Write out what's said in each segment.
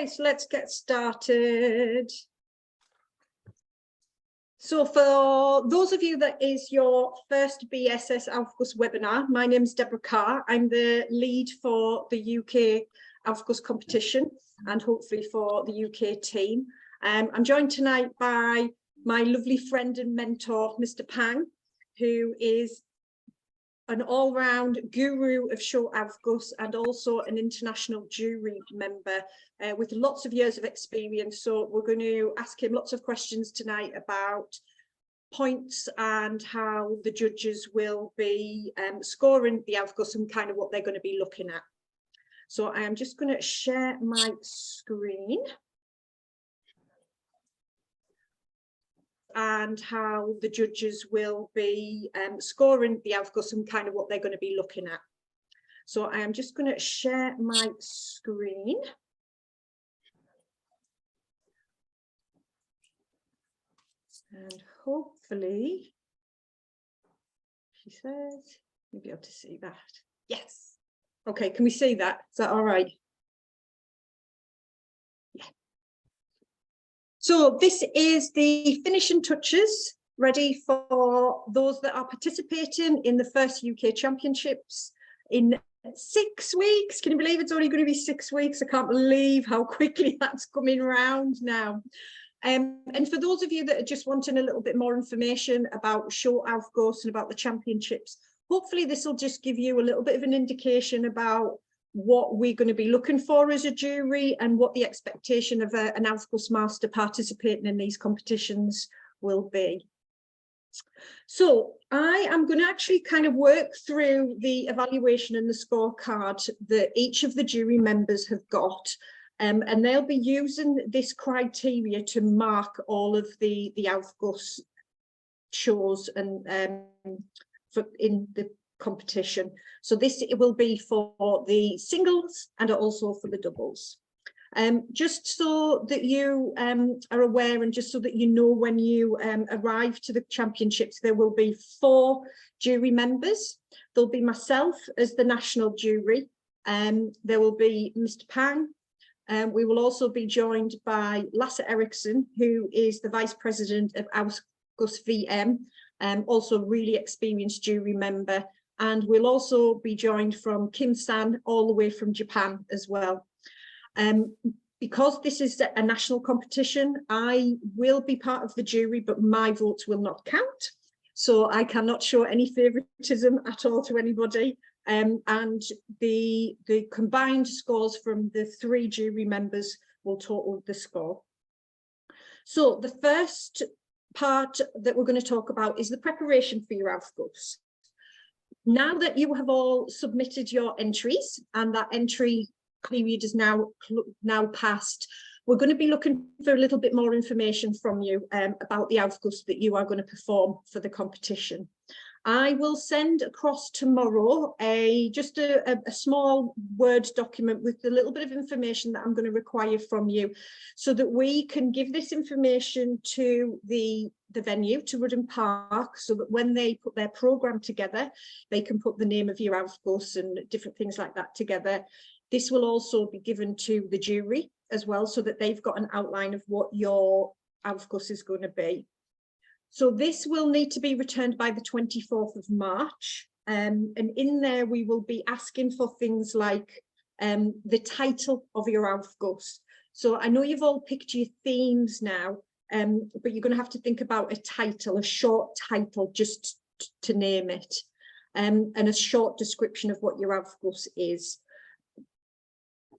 Okay, so let's get started. So for those of you that is your first BSS Aufguss webinar, my name is Deborah Carr. I'm the lead for the UK Aufguss competition and hopefully for the UK team. I'm joined tonight by my lovely friend and mentor, Mr. Pang, who is an all-round guru of short Aufguss and also an international jury member with lots of years of experience. So we're going to ask him lots of questions tonight about points and how the judges will be scoring the Aufguss and kind of what they're going to be looking at. So I am just going to share my screen. And how the judges will be scoring the Aufguss and kind of what they're going to be looking at. So I am just going to share my screen. And hopefully, she says, you'll be able to see that. Yes. Okay, can we see that? Is that all right? Yeah. So this is the finishing touches ready for those that are participating in the first UK Championships in 6 weeks. Can you believe it's only going to be 6 weeks? I can't believe how quickly that's coming around now. And for those of you that are just wanting a little bit more information about short Aufguss and about the championships, hopefully this will just give you a little bit of an indication about what we're going to be looking for as a jury and what the expectation of an Aufguss master participating in these competitions will be. So I am going to actually kind of work through the evaluation and the scorecard that each of the jury members have got. And they'll be using this criteria to mark all of the Aufguss shows and in the competition. So this it will be for the singles and also for the doubles. Just so that you are aware and just so that you know when you arrive to the championships, there will be 4 jury members. There'll be myself as the national jury. There will be Mr. Pang. We will also be joined by Lasse Eriksson, who is the Vice President of Aufguss VM, also a really experienced jury member. And we'll also be joined from Kim San, all the way from Japan as well. Because this is a national competition, I will be part of the jury, but my votes will not count. So I cannot show any favoritism at all to anybody. And the combined scores from the 3 jury members will total the score. So the first part that we're going to talk about is the preparation for your Aufguss. Now that you have all submitted your entries and that entry period is now passed, we're going to be looking for a little bit more information from you about the Aufguss that you are going to perform for the competition. I will send across tomorrow just a small Word document with a little bit of information that I'm going to require from you so that we can give this information to the venue, to Rudden Park, so that when they put their programme together, they can put the name of your Aufguss and different things like that together. This will also be given to the jury as well, so that they've got an outline of what your Aufguss is going to be. So this will need to be returned by the 24th of March. And in there, we will be asking for things like the title of your Aufguss. So I know you've all picked your themes now, but you're going to have to think about a title, a short title, just to name it, and a short description of what your Aufguss is.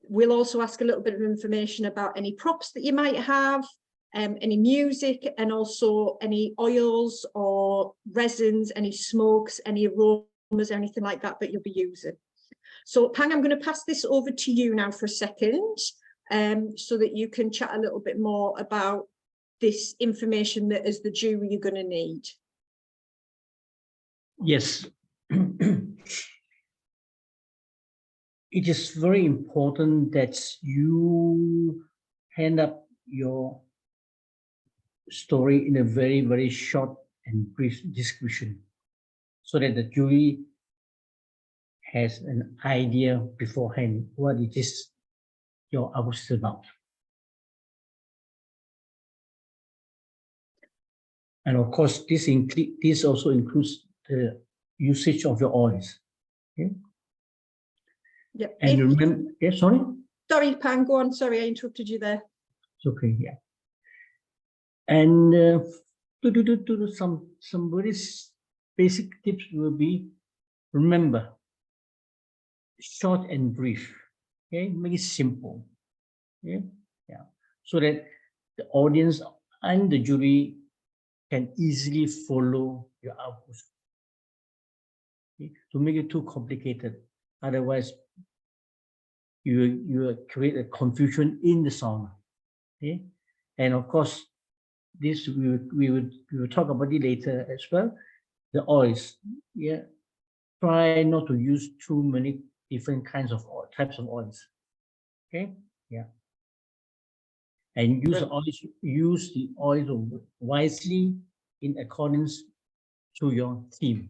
We'll also ask a little bit of information about any props that you might have, any music, and also any oils or resins, any smokes, any aromas, anything like that that you'll be using. So Pang, I'm going to pass this over to you now for a second, so that you can chat a little bit more about this information that as the jury you're going to need. Yes. It is very important that you hand up your story in a very, very short and brief description so that the jury has an idea beforehand what it is your Aufguss is about. And of course, this also includes the usage of your oils. Okay. Yeah. And remember, yeah, sorry. Sorry, Pam, go on. Sorry, I interrupted you there. It's okay. Yeah. And some very basic tips will be, remember, short and brief. Okay, make it simple. Okay, yeah, so that the audience and the jury can easily follow your output. Okay? To make it too complicated, otherwise you will create a confusion in the song. Okay, and of course, this we will talk about it later as well. The oils, yeah, try not to use too many different kinds of types of oils. Okay, yeah, and use the oils wisely in accordance to your theme.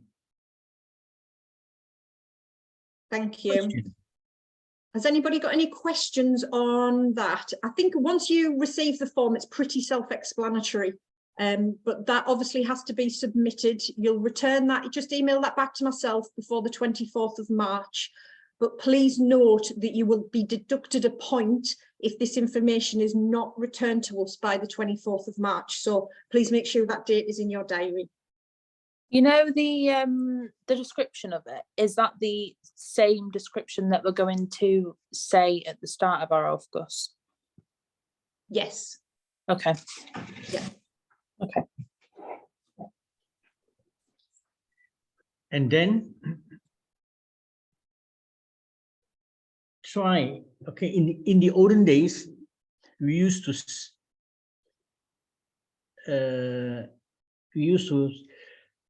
Thank you. Has anybody got any questions on that? I think once you receive the form, it's pretty self-explanatory, but that obviously has to be submitted. You'll return that, just email that back to myself before the 24th of March. But please note that you will be deducted a point if this information is not returned to us by the 24th of March. So please make sure that date is in your diary. You know, the description of it, is that the same description that we're going to say at the start of our Aufguss? Yes. Okay. Yeah. Okay. And then try, okay, in the olden days, we used to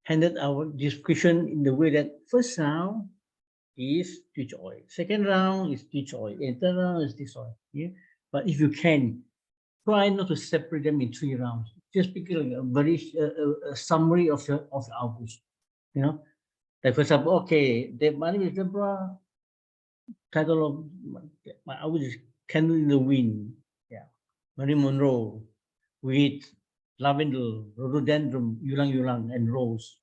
handle our description in the way that first round is this oil, second round is this oil, and third round is this oil. Yeah? But if you can, try not to separate them in 3 rounds. Just pick a very a summary of the output. You know, like for example, okay, my name is Deborah. Title of my output is Candle in the Wind. Yeah, Marilyn Monroe with lavender, rhododendron, ylang ylang, and rose.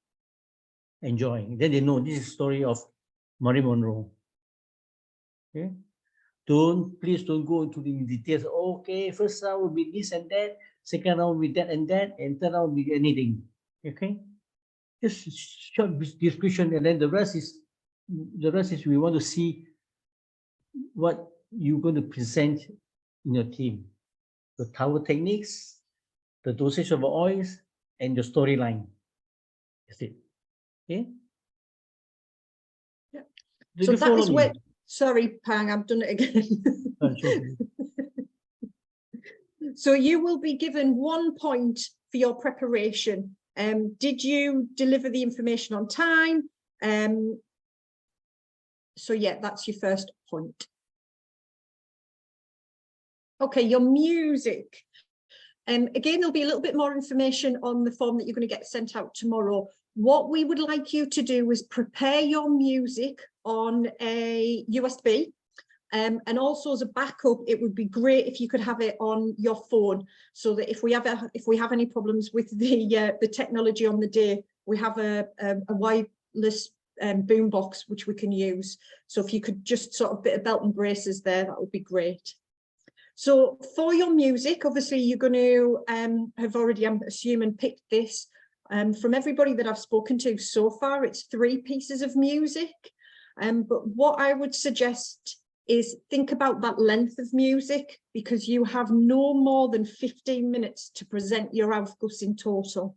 Enjoying. Then they know this is the story of Marilyn Monroe. Okay. Please don't go into the details. Okay, first round will be this and that, second round will be that, and third round will be anything. Okay. Just short description, and then the rest is we want to see what you're going to present in your team. The tower techniques, the dosage of oils, and the storyline. That's it. Okay. Yeah. Did so you that is follow where. me? Sorry, Pang, I've done it again. Sure. So you will be given 1 point for your preparation. Did you deliver the information on time? So yeah, that's your first point. Okay, your music. Again, there'll be a little bit more information on the form that you're going to get sent out tomorrow. What we would like you to do is prepare your music on a USB. And also as a backup, it would be great if you could have it on your phone, so that if we have any problems with the technology on the day, we have a wireless boombox which we can use. So if you could just sort of bit of belt and braces there, that would be great. So for your music, obviously you're going to have already, I'm assuming, picked this. From everybody that I've spoken to so far, it's 3 pieces of music. But what I would suggest is think about that length of music, because you have no more than 15 minutes to present your Aufguss in total.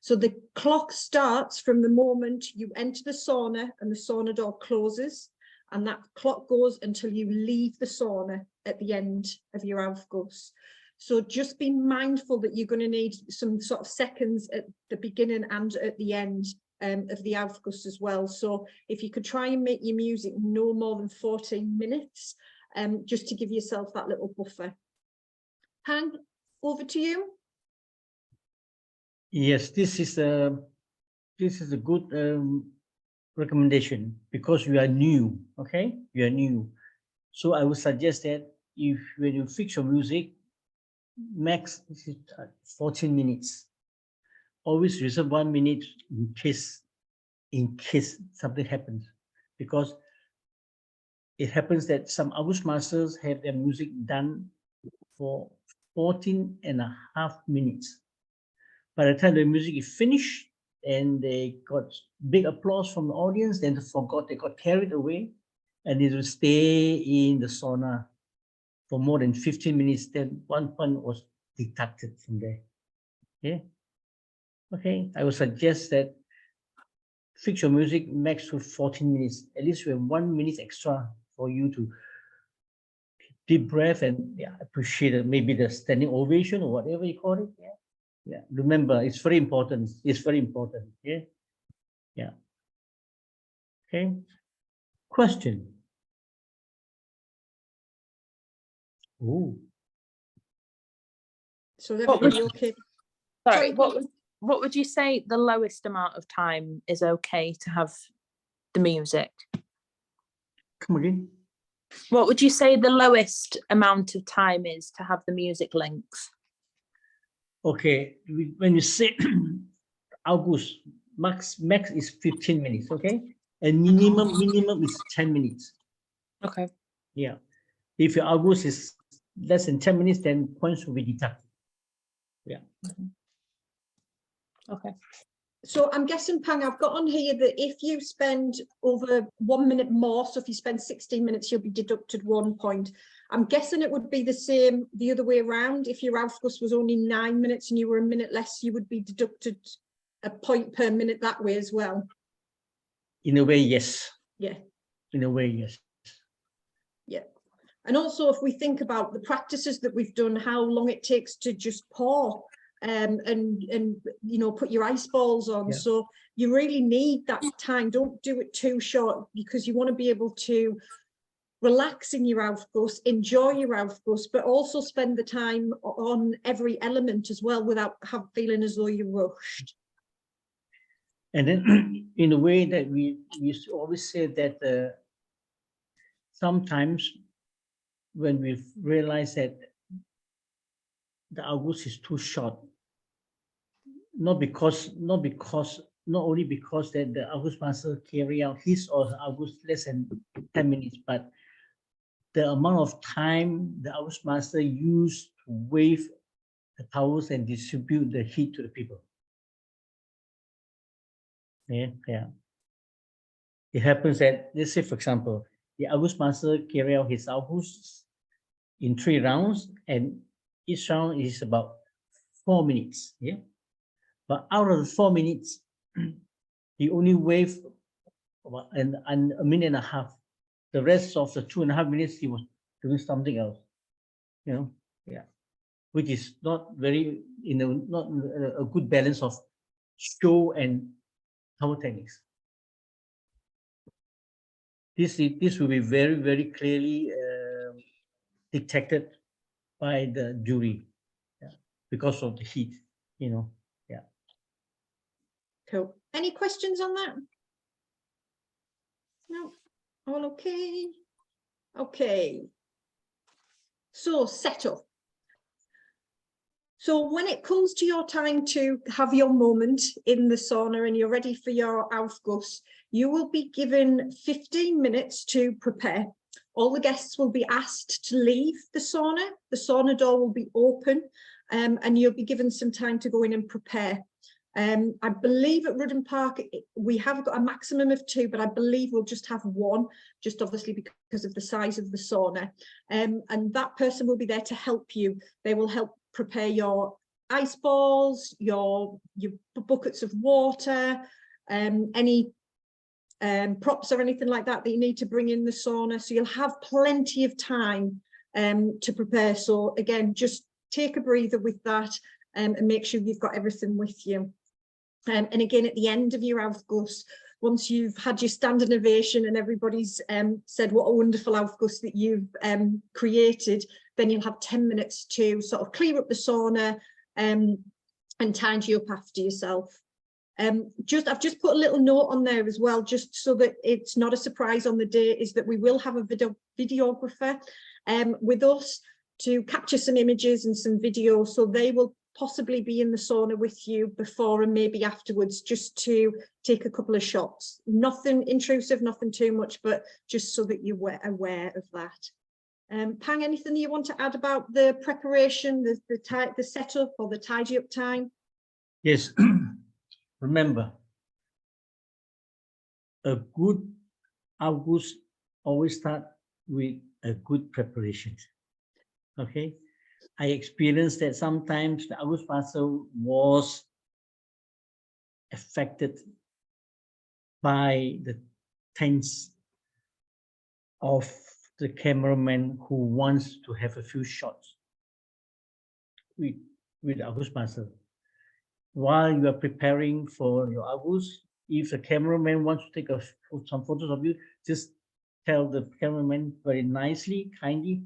So the clock starts from the moment you enter the sauna and the sauna door closes, and that clock goes until you leave the sauna at the end of your Aufguss. So just be mindful that you're going to need some sort of seconds at the beginning and at the end of the Aufguss as well. So if you could try and make your music no more than 14 minutes, just to give yourself that little buffer. Pang, over to you. Yes, this is a good recommendation, because you are new. Okay, you are new, so I would suggest that when you fix your music, max 14 minutes. always reserve 1 minute in case something happens, because it happens that some August masters have their music done for 14.5 minutes. By the time the music is finished and they got big applause from the audience, then they got carried away, and they will stay in the sauna for more than 15 minutes. Then 1 point was deducted from there. Okay. Okay. I would suggest that fix your music max to 14 minutes. At least we have 1 minute extra for you to deep breath and appreciate it. Maybe the standing ovation or whatever you call it. Yeah. Remember, it's very important. It's very important. Yeah. Yeah. Okay. Question. Oh. So everybody okay? Sorry, Sorry, what would you say the lowest amount of time is okay to have the music? Come again. What would you say the lowest amount of time is to have the music links? Okay, when you say August, max is 15 minutes, okay? And minimum is 10 minutes. Okay. Yeah. If your August is less than 10 minutes, then points will be deducted. Yeah. Okay. so I'm guessing, Pang, I've got on here that if you spend over 1 minute more, so if you spend 16 minutes, you'll be deducted 1 point. I'm guessing it would be the same the other way around. If your Aufguss was only 9 minutes and you were a minute less, you would be deducted a point per minute that way as well. In a way, yes. Yeah. In a way, yes. Yeah. And also, if we think about the practices that we've done, how long it takes to just pour and you know, put your ice balls on. Yeah. So you really need that time. Don't do it too short, because you want to be able to relax in your Aufguss, enjoy your Aufguss, but also spend the time on every element as well without feeling as though you're rushed. And then in a way that we used to always say that sometimes when we've realized that the August is too short, not only because that the August master carry out his or her August less than 10 minutes, but the amount of time the August master used to wave the towels and distribute the heat to the people. Yeah. It happens that, let's say, for example, the August master carry out his August in 3 rounds, and each round is about 4 minutes. Yeah. But out of the 4 minutes, he only waved about a minute and a half. The rest of the 2.5 minutes, he was doing something else. You know, yeah, which is not very, not a good balance of show and tower techniques. This will be very, very clearly detected by the jury, because of the heat. You know, yeah. Cool. Any questions on that? No. All okay. Okay. So setup. So when it comes to your time to have your moment in the sauna and you're ready for your Aufguss, you will be given 15 minutes to prepare. All the guests will be asked to leave the sauna. The sauna door will be open, and you'll be given some time to go in and prepare. I believe at Rudden Park, we have got a maximum of 2, but I believe we'll just have 1, just obviously because of the size of the sauna. And that person will be there to help you. They will help prepare your ice balls, your buckets of water, any props or anything like that that you need to bring in the sauna. So you'll have plenty of time to prepare. So again, just take a breather with that and make sure you've got everything with you. And again, at the end of your Aufguss, once you've had your standing ovation and everybody's said what a wonderful Aufguss that you've created, then you'll have 10 minutes to sort of clear up the sauna and tidy up after yourself. I've just put a little note on there as well, just so that it's not a surprise on the day, is that we will have a videographer with us to capture some images and some video. So they will possibly be in the sauna with you before and maybe afterwards, just to take a couple of shots. Nothing intrusive, nothing too much, but just so that you were aware of that. Pang, anything you want to add about the preparation, the setup or the tidy up time? Yes, remember, a good August always start with a good preparation. Okay, I experienced that sometimes the August parcel was affected by the tense of the cameraman who wants to have a few shots with August parcel. While you are preparing for your August, if the cameraman wants to take some photos of you, just tell the cameraman very nicely, kindly,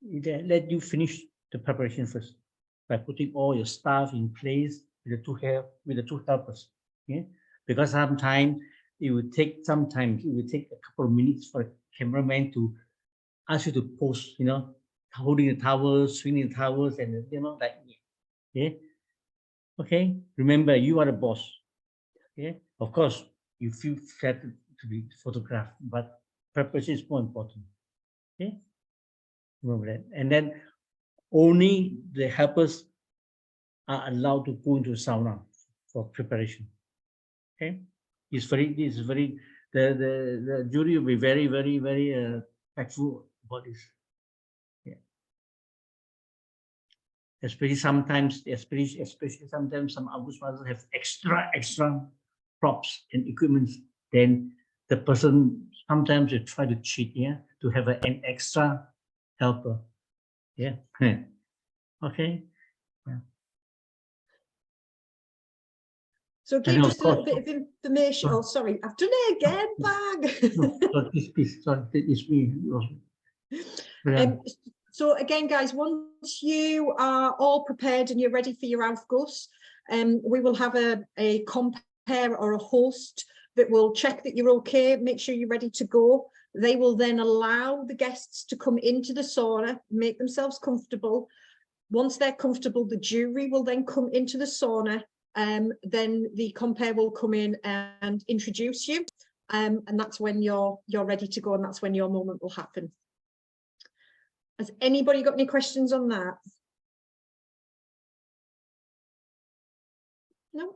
let you finish the preparation first by putting all your stuff in place with the two helpers. Okay? Because sometimes it will take a couple of minutes for a cameraman to ask you to pose, holding the towels, swinging the towels, and like, okay. Okay, remember you are the boss. Okay, of course you feel flattered to be photographed, but preparation is more important. Okay, remember that. And then only the helpers are allowed to go into the sauna for preparation. Okay, the jury will be very, very, very thankful about this. Yeah. Especially sometimes some August parcels have extra props and equipment. Then the person sometimes they try to cheat, to have an extra helper. Yeah. Okay. Yeah. So And give of just a little course- bit of information. Oh, sorry, I've done it again, Pang. No, please, sorry, it's me. So again, guys, once you are all prepared and you're ready for your Aufguss, we will have a compere or a host that will check that you're okay, make sure you're ready to go. They will then allow the guests to come into the sauna, make themselves comfortable. Once they're comfortable, the jury will then come into the sauna. Then the compere will come in and introduce you. And that's when you're ready to go, and that's when your moment will happen. Has anybody got any questions on that? No?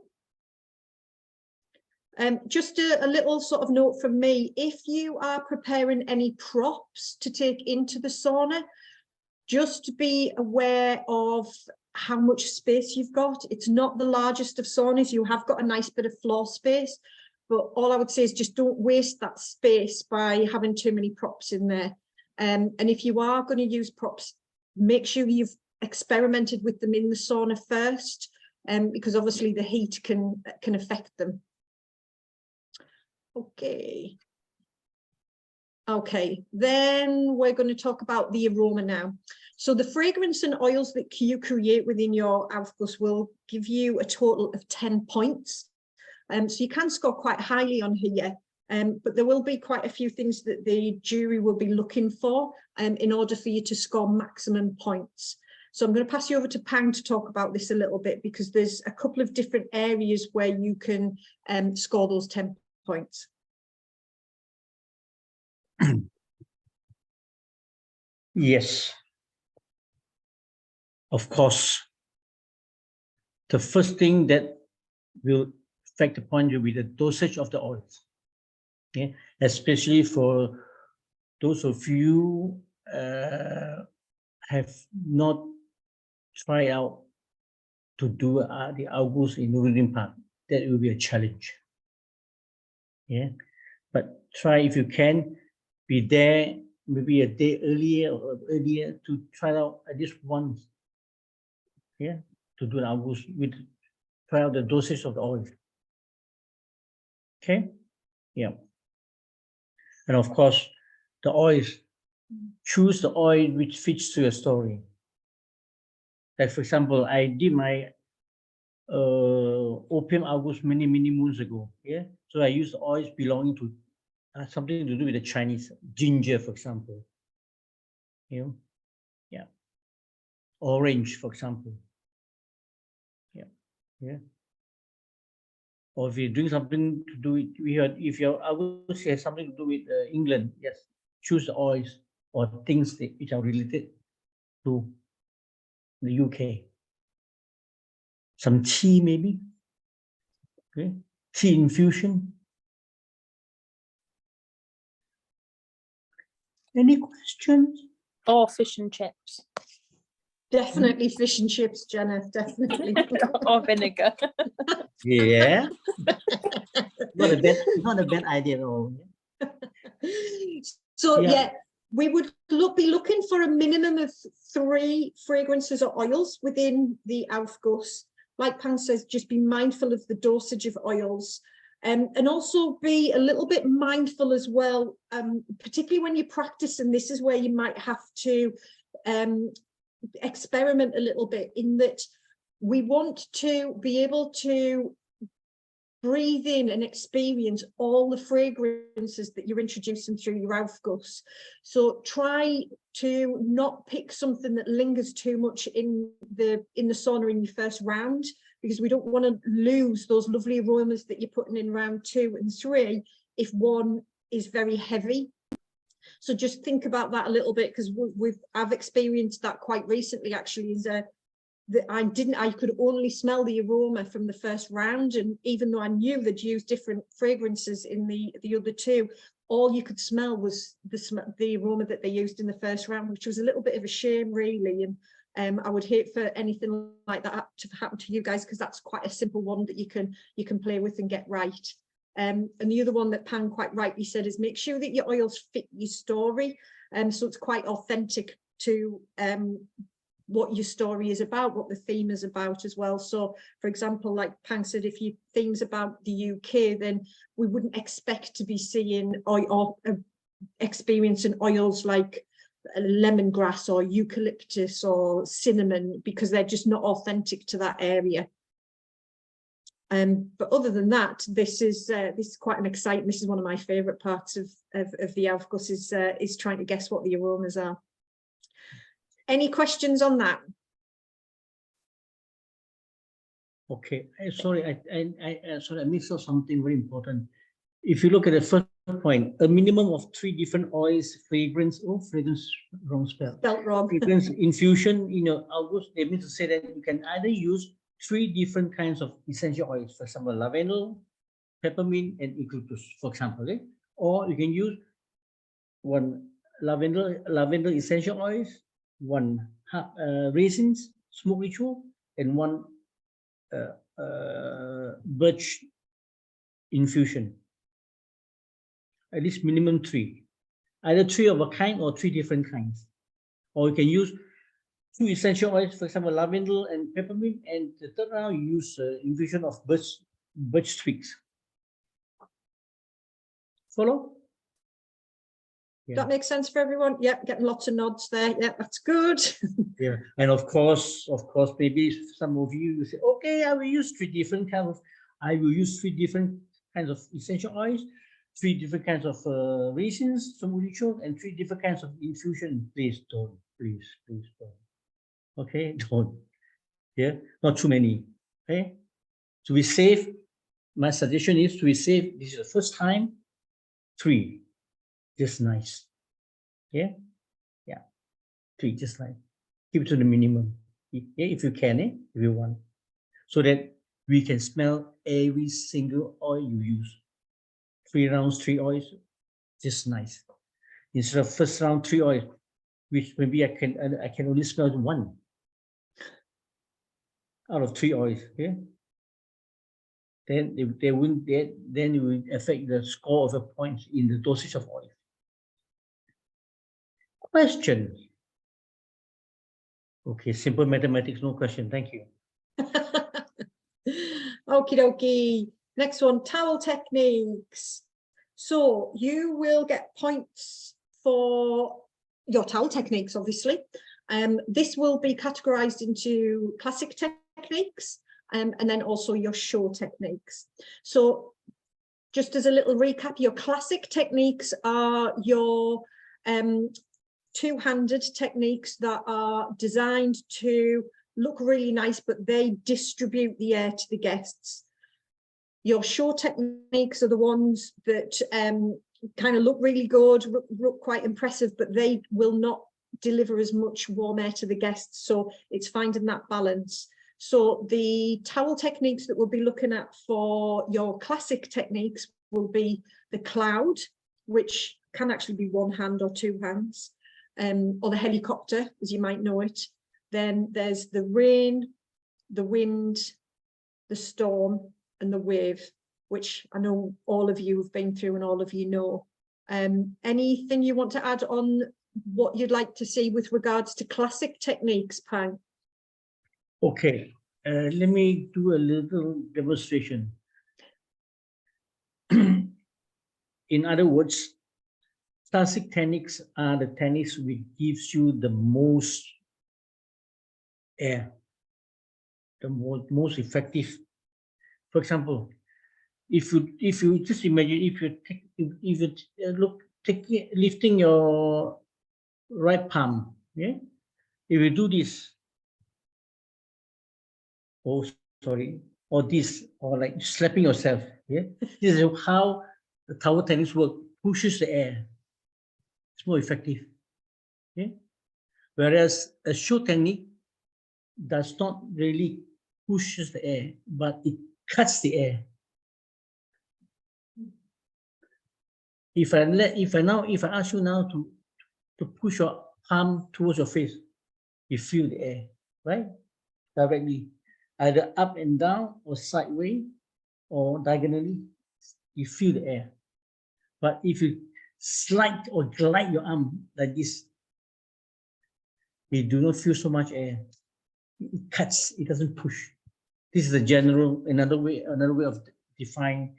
Just a little sort of note from me, if you are preparing any props to take into the sauna, just be aware of how much space you've got. It's not the largest of saunas. You have got a nice bit of floor space, but all I would say is just don't waste that space by having too many props in there. And if you are going to use props, make sure you've experimented with them in the sauna first, because obviously the heat can affect them. Okay. Okay, then we're going to talk about the aroma now. So the fragrance and oils that you create within your Aufguss will give you a total of 10 points. So you can score quite highly on here, but there will be quite a few things that the jury will be looking for in order for you to score maximum points. So I'm going to pass you over to Pang to talk about this a little bit, because there's a couple of different areas where you can score those 10 points. Yes, of course. The first thing that will affect the point will be the dosage of the oils. Okay, especially for those of you have not tried out to do the Aufguss in Nurudin Park. That will be a challenge. Yeah, but try if you can be there maybe a day earlier to try out at least once. Yeah, to do an Aufguss with try out the dosage of the oil. Okay, yeah, and of course the oils. Choose the oil which fits to your story. Like for example, I did my opium Aufguss many moons ago. Yeah, so I used oils belonging to something to do with the Chinese, ginger, for example. You know, yeah, orange, for example. Yeah. Or if you're doing something to do with, if you're, I would say something to do with England, yes, choose the oils or things which are related to the UK. Some tea maybe, okay, tea infusion. Any questions? Or fish and chips. Definitely fish and chips, Jenna, definitely. Or vinegar. Yeah. Not a bad idea at all. So Yeah. yeah, we would be looking for a minimum of 3 fragrances or oils within the Aufguss. Like Pam says, just be mindful of the dosage of oils. And also be a little bit mindful as well, particularly when you practice, and this is where you might have to experiment a little bit, in that we want to be able to breathe in and experience all the fragrances that you're introducing through your Aufguss. So try to not pick something that lingers too much in the sauna in your first round, because we don't want to lose those lovely aromas that you're putting in round 2 and 3 if one is very heavy. So just think about that a little bit, because I've experienced that quite recently actually, is that I could only smell the aroma from the first round, and even though I knew they'd used different fragrances in the other 2, all you could smell was the aroma that they used in the first round, which was a little bit of a shame really. And I would hate for anything like that to happen to you guys, because that's quite a simple one that you can play with and get right. And the other one that Pam quite rightly said is make sure that your oils fit your story, so it's quite authentic to what your story is about, what the theme is about as well. So for example, like Pam said, if your theme's about the UK, then we wouldn't expect to be seeing or experiencing oils like lemongrass or eucalyptus or cinnamon, because they're just not authentic to that area. But other than that, this is quite an exciting. This is one of my favourite parts of the Aufguss, is trying to guess what the aromas are. Any questions on that? Okay, sorry, I missed out something very important. If you look at the first point, a minimum of 3 different oils, fragrance, wrong spell. Spelt wrong. Fragrance infusion, Aufguss, they mean to say that you can either use 3 different kinds of essential oils, for example, lavender, peppermint, and eucalyptus, for example, okay? Or you can use 1 lavender essential oils, 1 raisins, smoke ritual, and 1 birch infusion. At least minimum 3, either 3 of a kind or 3 different kinds. Or you can use 2 essential oils, for example, lavender and peppermint, and the third round you use infusion of birch twigs. Follow? Yeah. That makes sense for everyone. Yep, getting lots of nods there. Yep, that's good. Yeah, and of course, maybe some of you say, okay, I will use 3 different kinds of, I will use 3 different kinds of essential oils, 3 different kinds of raisins, some ritual, and 3 different kinds of infusion. Please don't, please don't. Okay, don't. Yeah, not too many. Okay, so we save. My suggestion is to save. This is the first time. 3, just nice. Yeah, 3, just nice. Keep it to the minimum. Yeah, if you can, if you want, so that we can smell every single oil you use. 3 rounds, 3 oils, just nice. Instead of first round 3 oils, which maybe I can only smell 1 out of 3 oils. Okay, then they wouldn't. Then it will affect the score of the points in the dosage of oil. Question. Okay, simple mathematics, no question. Thank you. Okie dokie. Next one, towel techniques. So you will get points for your towel techniques, obviously. This will be categorized into classic techniques and then also your show techniques. So just as a little recap, your classic techniques are your two-handed techniques that are designed to look really nice, but they distribute the air to the guests. Your show techniques are the ones that kind of look really good, look quite impressive, but they will not deliver as much warm air to the guests. So it's finding that balance. So the towel techniques that we'll be looking at for your classic techniques will be the cloud, which can actually be one hand or two hands, or the helicopter, as you might know it. Then there's the rain, the wind, the storm, and the wave, which I know all of you have been through and all of you know. Anything you want to add on what you'd like to see with regards to classic techniques, Pang? Okay, let me do a little demonstration. In other words, classic techniques are the techniques which gives you the most air, the most effective. For example, if you just imagine, if you lifting your right palm, yeah, if you do this, oh sorry, or this, or like slapping yourself, yeah, this is how the towel techniques work. Pushes the air. It's more effective. Okay? Whereas a show technique does not really pushes the air, but it cuts the air. If I ask you now to push your palm towards your face, you feel the air, right? Directly, either up and down or sideways or diagonally, you feel the air. But if you slide or glide your arm like this, you do not feel so much air. It cuts, it doesn't push. This is a general, another way of defining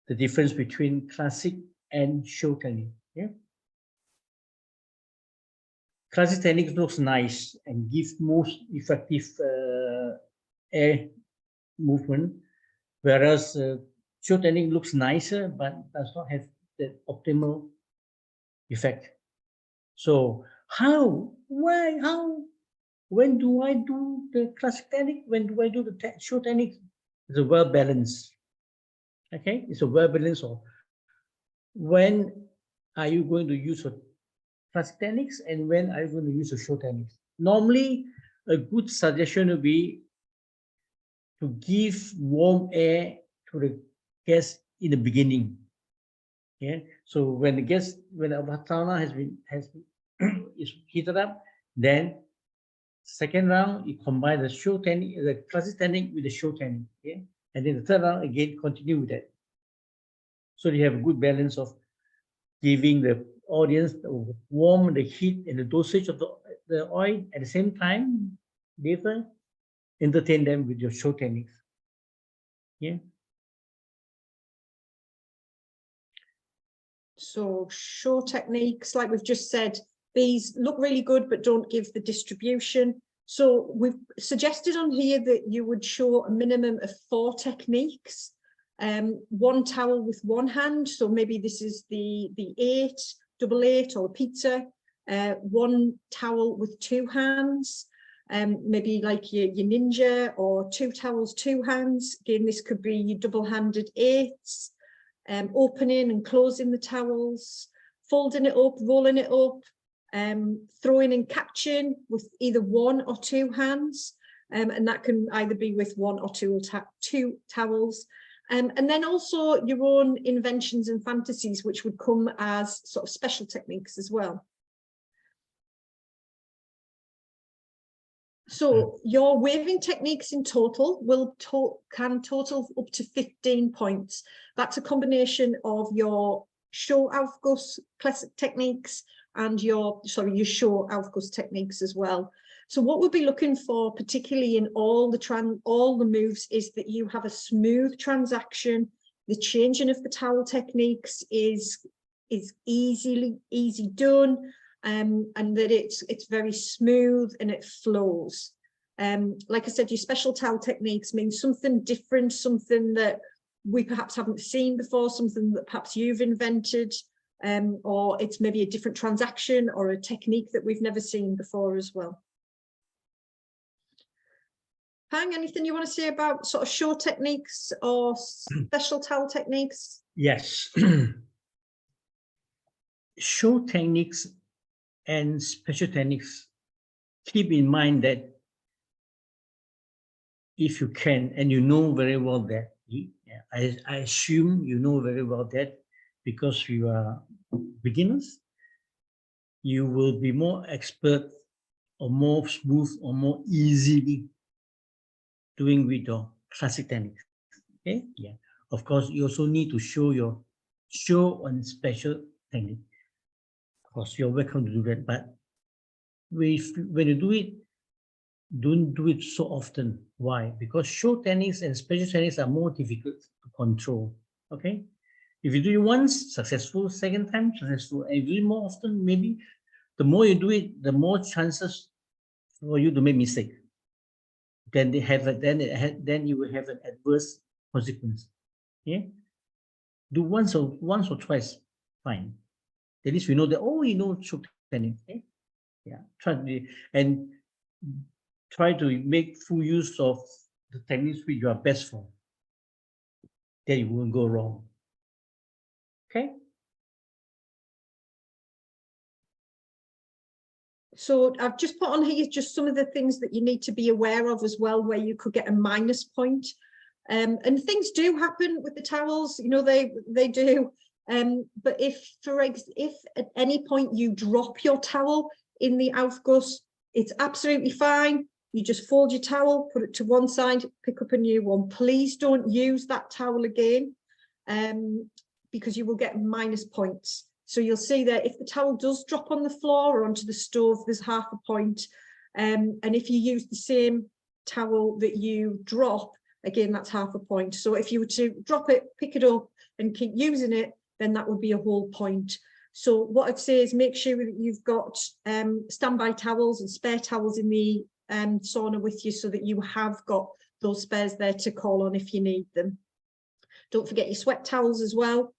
the difference between classic and show technique. Yeah? Classic technique looks nice and gives most effective air movement, whereas show technique looks nicer but does not have the optimal effect. So when do I do the classic technique? When do I do the show technique? It's a well balance. Okay, it's a well balance of when are you going to use a classic techniques and when are you going to use a show techniques. Normally, a good suggestion would be to give warm air to the guest in the beginning. Yeah. So when the sauna has is heated up, then second round you combine the show technique, the classic technique with the show technique. Yeah. And then the third round again continue with that. So you have a good balance of giving the audience the warm, the heat, and the dosage of the oil at the same time. Later, entertain them with your show techniques. Yeah. So show techniques, like we've just said, these look really good, but don't give the distribution. So we've suggested on here that you would show a minimum of 4 techniques. One towel with one hand. So maybe this is the 8, double 8 or pizza. One towel with 2 hands. Maybe like your ninja, or 2 towels, 2 hands. Again, this could be your double-handed 8s. Opening and closing the towels, folding it up, rolling it up, throwing and catching with either 1 or 2 hands, and that can either be with 1 or 2 towels. And then also your own inventions and fantasies, which would come as sort of special techniques as well. So your waving techniques in total can total up to 15 points. That's a combination of your show Aufguss classic techniques and your show Aufguss techniques as well. So what we'll be looking for, particularly in all the moves, is that you have a smooth transaction. The changing of the towel techniques is easy done. And that it's very smooth and it flows. Like I said, your special towel techniques mean something different, something that we perhaps haven't seen before, something that perhaps you've invented, or it's maybe a different transaction or a technique that we've never seen before as well. Pang, anything you want to say about sort of show techniques or special towel techniques? Yes. Show techniques and special techniques, keep in mind that if you can, and you know very well that, I assume you know very well that because you are beginners, you will be more expert or more smooth or more easily doing with your classic techniques. Okay, yeah. Of course, you also need to show your show on special technique. Of course, you're welcome to do that, but when you do it, don't do it so often. Why? Because show techniques and special techniques are more difficult to control. Okay, if you do it once, successful. Second time, successful. And if you do it more often, maybe the more you do it, the more chances for you to make mistake. Then they have then you will have an adverse consequence. Okay, do once or twice, fine. At least we know that. Oh, you know show technique. Okay? Yeah, and try to make full use of the techniques which you are best for. Then you won't go wrong. Okay. So I've just put on here just some of the things that you need to be aware of as well, where you could get a minus point. And things do happen with the towels, you know, they do. But if at any point you drop your towel in the Aufguss, it's absolutely fine. You just fold your towel, put it to one side, pick up a new one. Please don't use that towel again, because you will get minus points. So you'll see that if the towel does drop on the floor or onto the stove, there's half a point. And if you use the same towel that you drop, again, that's half a point. So if you were to drop it, pick it up and keep using it, then that would be a whole point. So what I'd say is make sure that you've got standby towels and spare towels in the sauna with you so that you have got those spares there to call on if you need them. Don't forget your sweat towels as well.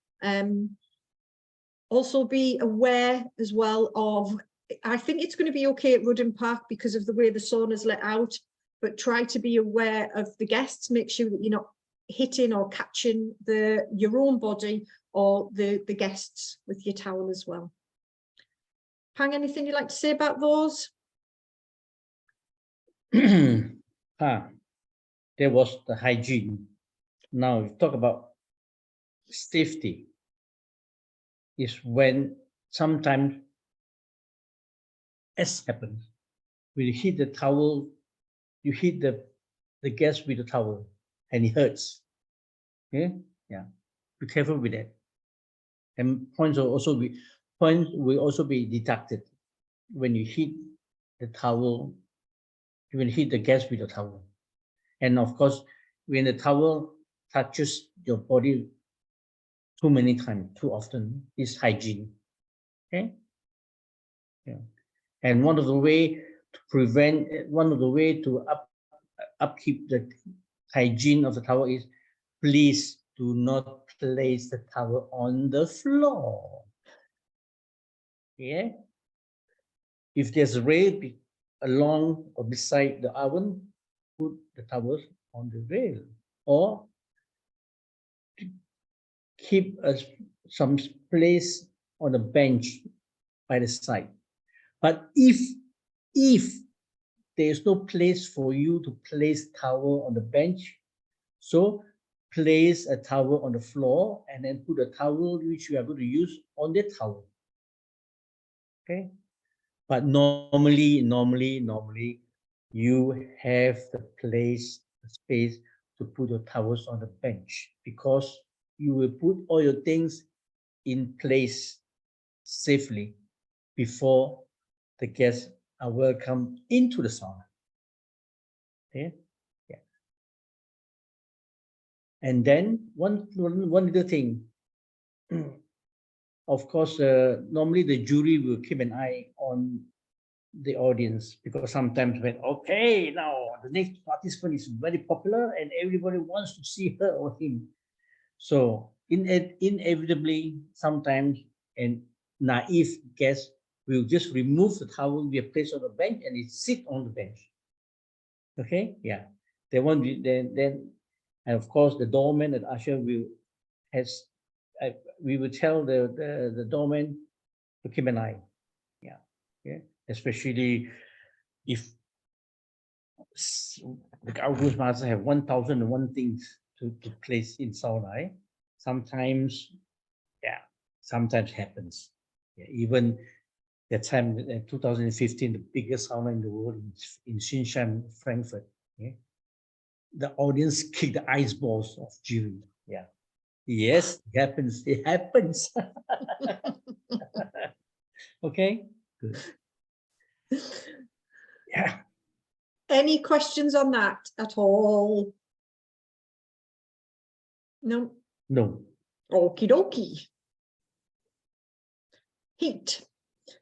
Also be aware as well of, I think it's going to be okay at Rudden Park because of the way the sauna's let out, but try to be aware of the guests. Make sure that you're not hitting or catching your own body or the guests with your towel as well. Pang, anything you'd like to say about those? There was the hygiene. Now we talk about safety. Is when sometimes as happens, when you hit the towel, you hit the guest with the towel and it hurts. Okay, yeah, be careful with that. And points will also be deducted when you hit the towel, when you hit the guest with the towel. And of course, when the towel touches your body too many times, too often, is hygiene. Okay. Yeah. And one of the way to upkeep the hygiene of the towel is please do not place the towel on the floor. Yeah. If there's a rail along or beside the oven, put the towels on the rail, or keep some place on the bench by the side. But if there is no place for you to place towel on the bench, so place a towel on the floor and then put a towel which you are going to use on the towel. Okay, but normally you have the space to put your towels on the bench because you will put all your things in place safely before the guests are welcome into the sauna. Okay, yeah. And then one little thing. Of course, normally the jury will keep an eye on the audience because sometimes when now the next participant is very popular and everybody wants to see her or him. So inevitably, sometimes a naive guest will just remove the towel we have placed on the bench and it sit on the bench. Okay, yeah. They won't be then, and of course the doorman and usher we will tell the doorman to keep an eye. Yeah, especially if the outdoors master have 1,001 things to place in sauna. Eh? Sometimes happens. Yeah, even that time in 2015, the biggest sauna in the world in Xinshan, Frankfurt. Yeah? The audience kicked the ice balls of Jiri. Yeah. Yes, it happens. It happens. Okay. Good. Yeah. Any questions on that at all? No. No. Okie dokie. Heat.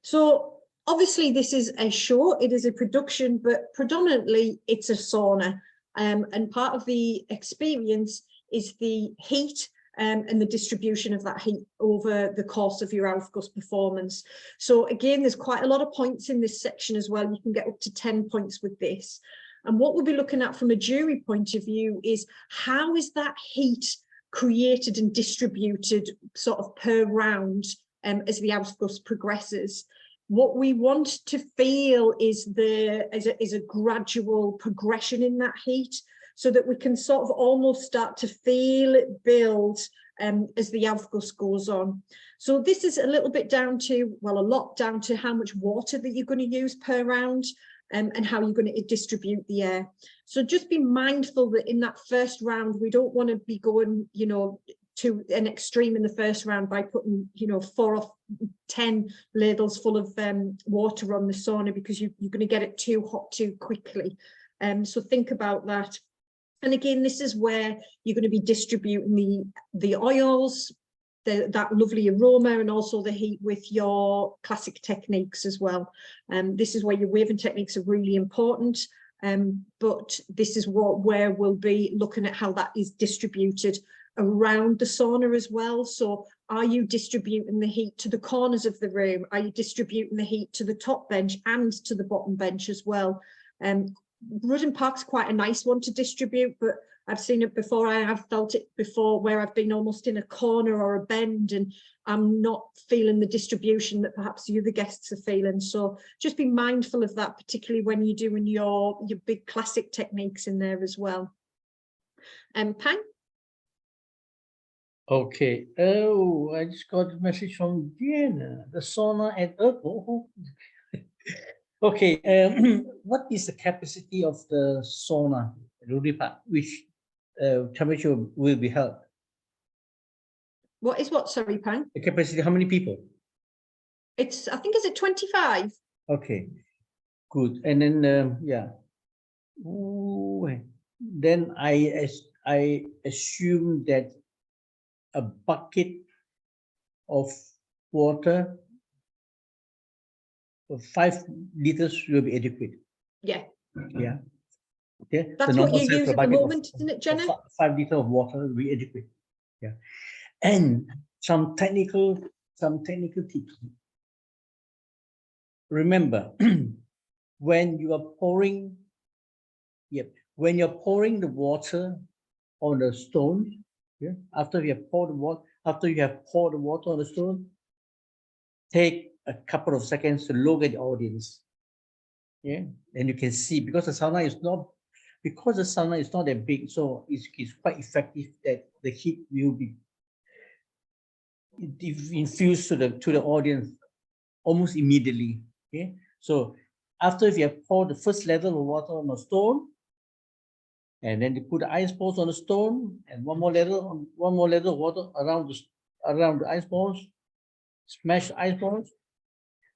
So obviously this is a show, it is a production, but predominantly it's a sauna. And part of the experience is the heat and the distribution of that heat over the course of your Aufguss performance. So again, there's quite a lot of points in this section as well. You can get up to 10 points with this. And what we'll be looking at from a jury point of view is how is that heat created and distributed sort of per round as the Aufguss progresses. What we want to feel is a gradual progression in that heat, so that we can sort of almost start to feel it build as the Aufguss goes on. So this is a little bit down to, well, a lot down to how much water that you're going to use per round and how you're going to distribute the air. So just be mindful that in that first round, we don't want to be going, you know, to an extreme in the first round by putting, you know, 4 or 10 ladles full of water on the sauna, because you're going to get it too hot too quickly. So think about that. And again, this is where you're going to be distributing the oils, that lovely aroma, and also the heat with your classic techniques as well. This is where your waving techniques are really important. But this is where we'll be looking at how that is distributed around the sauna as well. So are you distributing the heat to the corners of the room? Are you distributing the heat to the top bench and to the bottom bench as well? Rudden Park's quite a nice one to distribute, but I've seen it before. I have felt it before where I've been almost in a corner or a bend and I'm not feeling the distribution that perhaps the other guests are feeling. So just be mindful of that, particularly when you're doing your big classic techniques in there as well. Pang? Okay. Oh, I just got a message from Vienna. The sauna at Ergo. Okay. What is the capacity of the sauna at Ruddy Park? Which temperature will be held? What is what? Sorry, Pang. The capacity. How many people? I think, is it 25? Okay. Good. And then yeah. Ooh, then I assume that a bucket of water of 5 liters will be adequate. Yeah. Yeah. Okay. That's what you use at the moment, isn't it, Jenna? 5 liters of water will be adequate. Yeah. And some technical tips. Remember, when you are pouring, when you're pouring the water on the stone, after you have poured the water on the stone, take a couple of seconds to look at the audience. Yeah, and you can see, because the sauna is not that big, so it's quite effective that the heat will be infused to the audience almost immediately. Okay, so after you have poured the first level of water on the stone, and then you put the ice balls on the stone, and one more level of water around the ice balls, smash the ice balls,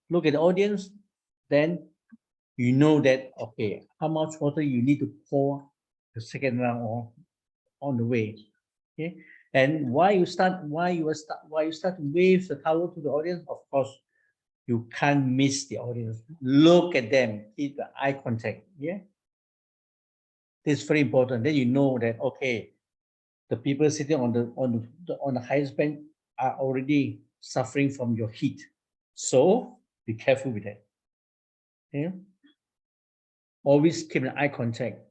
look at the audience, then you know that, okay, how much water you need to pour the second round on the way. Okay, and why you start to wave the towel to the audience? Of course, you can't miss the audience. Look at them, keep the eye contact. Yeah, this is very important. Then you know that, okay, the people sitting on the highest bench are already suffering from your heat. So be careful with that. Yeah. Always keep an eye contact.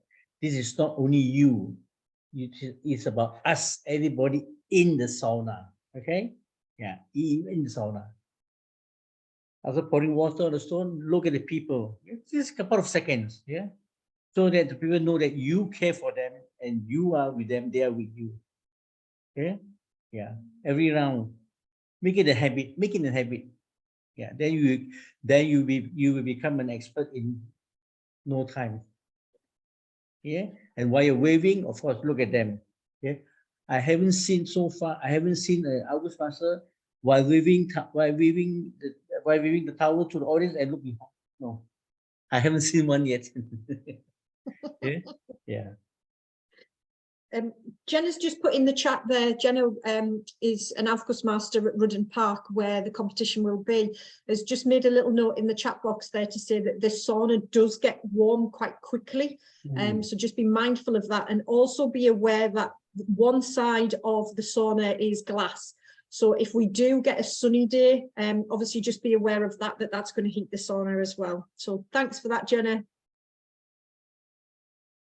This is not only you. It's about us, everybody in the sauna. Okay? Yeah, in the sauna. After pouring water on the stone, look at the people. It's just a couple of seconds. Yeah. So that the people know that you care for them and you are with them, they are with you. Okay? Yeah. Every round. Make it a habit. Make it a habit. Yeah. Then you will become an expert in no time. Yeah. And while you're waving, of course, look at them. Yeah. I haven't seen an August master while waving the towel to the audience and looking. No, I haven't seen one yet. Yeah. Yeah. Jenna's just put in the chat there. Jenna is an Aufguss master at Rudden Park, where the competition will be. Has just made a little note in the chat box there to say that the sauna does get warm quite quickly. So just be mindful of that, and also be aware that one side of the sauna is glass. So if we do get a sunny day, obviously just be aware of that, that's going to heat the sauna as well. So thanks for that, Jenna.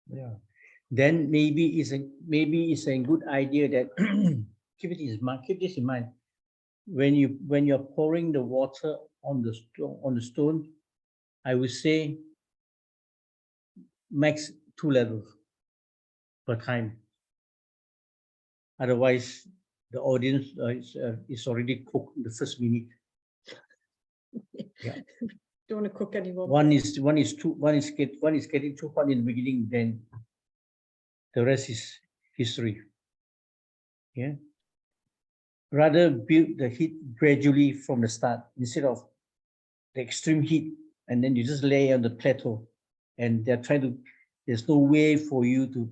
Yeah. Then maybe it's a good idea that keep this in mind when you're pouring the water on the stone. I would say max 2 levels per time. Otherwise, the audience is already cooked in the first minute. Yeah. Don't want to cook anymore. One is getting too hot in the beginning, then the rest is history. Yeah. Rather build the heat gradually from the start instead of the extreme heat, and then you just lay on the plateau, and there's no way for you to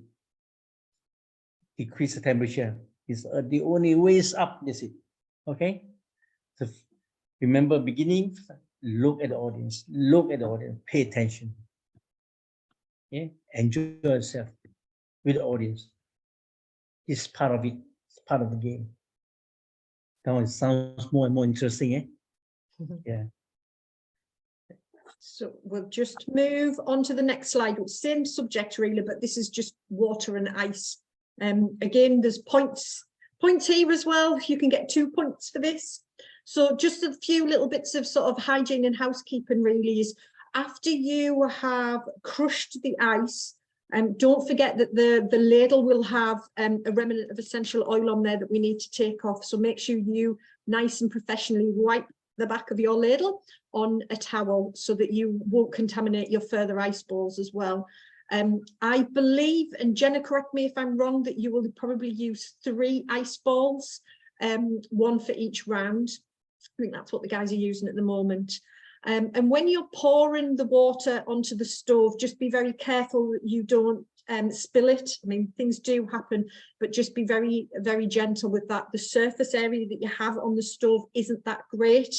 decrease the temperature. It's the only way is up. That's it. Okay. So remember, beginning, look at the audience, pay attention. Yeah. Enjoy yourself with the audience. It's part of it. It's part of the game. Now it sounds more and more interesting, eh? Yeah. So we'll just move on to the next slide. Same subject really, but this is just water and ice. Again, there's points here as well. You can get 2 points for this. So just a few little bits of sort of hygiene and housekeeping really is, after you have crushed the ice, don't forget that the ladle will have a remnant of essential oil on there that we need to take off. So make sure you nice and professionally wipe the back of your ladle on a towel so that you won't contaminate your further ice balls as well. I believe, and Jenna, correct me if I'm wrong, that you will probably use 3 ice balls, 1 for each round. I think that's what the guys are using at the moment. And when you're pouring the water onto the stove, just be very careful that you don't spill it. I mean, things do happen, but just be very, very gentle with that. The surface area that you have on the stove isn't that great.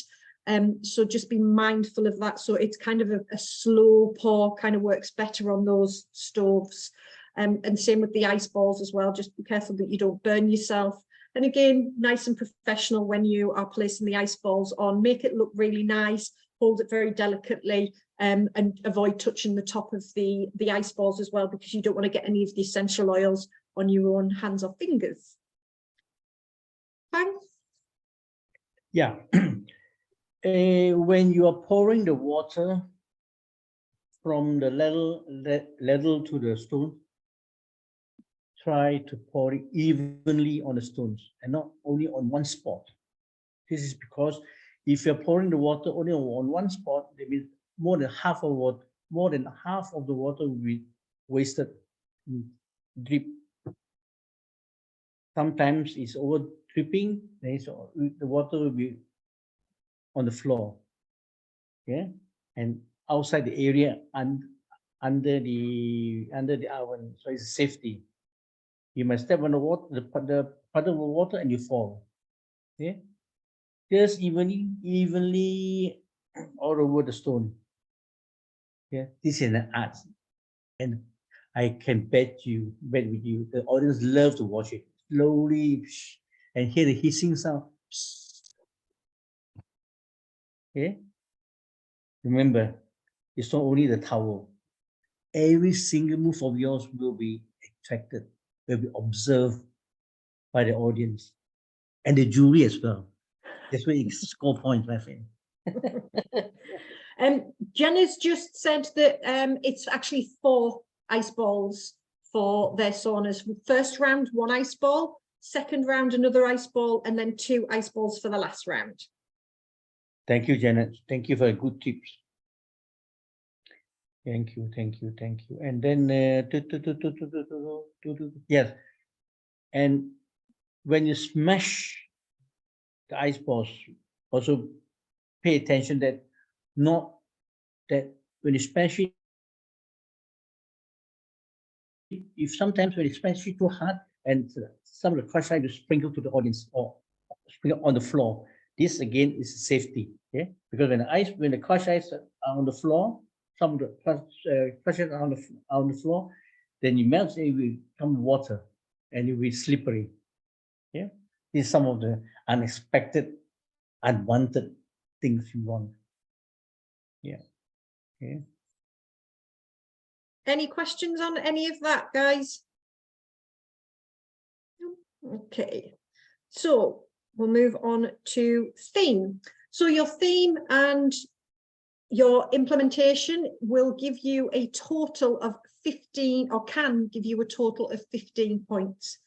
So just be mindful of that. So it's kind of a slow pour, kind of works better on those stoves. And same with the ice balls as well. Just be careful that you don't burn yourself. And again, nice and professional when you are placing the ice balls on. Make it look really nice. Hold it very delicately, and avoid touching the top of the ice balls as well, because you don't want to get any of the essential oils on your own hands or fingers. Thanks. Yeah. When you are pouring the water from the ladle to the stone, try to pour it evenly on the stones and not only on one spot. This is because if you're pouring the water only on one spot, that means more than half of the water will be wasted, drip. Sometimes it's over dripping, then the water will be on the floor. Yeah, and outside the area and under the oven, so it's safety. You must step on the water, the puddle of water, and you fall. Yeah, just evenly all over the stone. Yeah, this is an art, and I can bet with you, the audience love to watch it slowly, and hear the hissing sound. Okay, remember, it's not only the towel. every single move of yours will be tracked, will be observed by the audience and the jury as well. That's where you score points, my friend. Jenna's just said that it's actually 4 ice balls for their saunas. First round, 1 ice ball, second round, another ice ball, and then 2 ice balls for the last round. Thank you, Janet. Thank you for the good tips. Thank you. And then, yes. And when you smash the ice balls, also pay attention that not that when you smash it, if sometimes when you smash it too hard and some of the crush ice is sprinkled to the audience or sprinkled on the floor, this again is safety. Okay, because when the crush ice are on the floor, some of the crush ice are on the floor, then you melt it will become water and it will be slippery. Yeah, these are some of the unexpected, unwanted things you want. Yeah. Okay. Any questions on any of that, guys? Okay, so we'll move on to theme. So your theme and your implementation will give you a total of 15, or can give you a total of 15 points.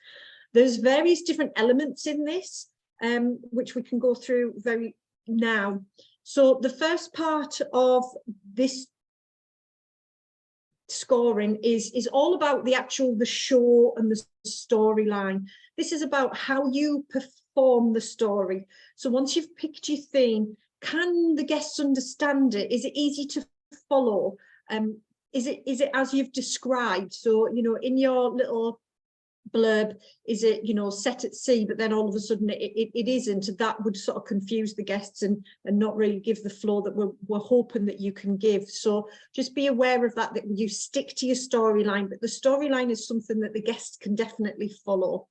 There's various different elements in this, which we can go through very now. So the first part of this scoring is all about the show and the storyline. This is about how you perform the story. So once you've picked your theme, can the guests understand it? Is it easy to follow? Is it as you've described? So, you know, in your little blurb, is it, you know, set at sea, but then all of a sudden it isn't? That would sort of confuse the guests and not really give the flow that we're hoping that you can give. So just be aware of that you stick to your storyline, but the storyline is something that the guests can definitely follow.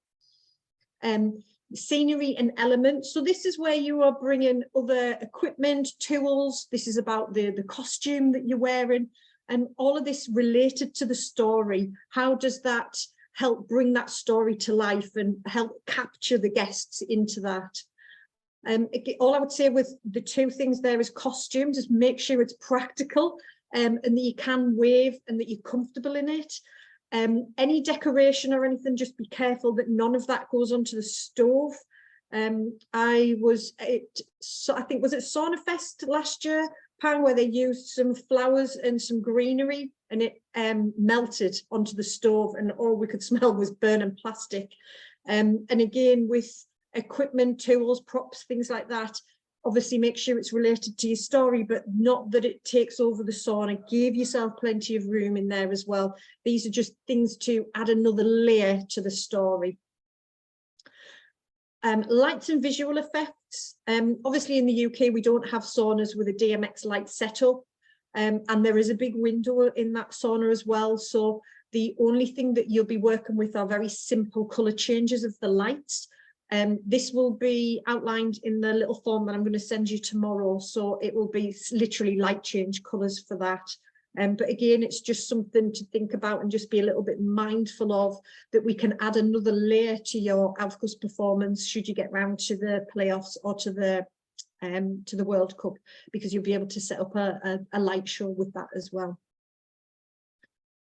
Scenery and elements. So this is where you are bringing other equipment, tools. This is about the costume that you're wearing, and all of this related to the story. How does that help bring that story to life and help capture the guests into that? All I would say with the 2 things there is costumes, just make sure it's practical and that you can wave and that you're comfortable in it. Any decoration or anything, just be careful that none of that goes onto the stove. I think was it Saunafest last year, Pang, where they used some flowers and some greenery and it melted onto the stove and all we could smell was burning plastic. And again, with equipment, tools, props, things like that, obviously make sure it's related to your story, but not that it takes over the sauna. Give yourself plenty of room in there as well. These are just things to add another layer to the story. Lights and visual effects. Obviously in the UK, we don't have saunas with a DMX light setup, and there is a big window in that sauna as well. So the only thing that you'll be working with are very simple colour changes of the lights. This will be outlined in the little form that I'm going to send you tomorrow. So it will be literally light change colours for that. But again, it's just something to think about and just be a little bit mindful of, that we can add another layer to your Aufguss performance should you get round to the playoffs or to the World Cup, because you'll be able to set up a light show with that as well.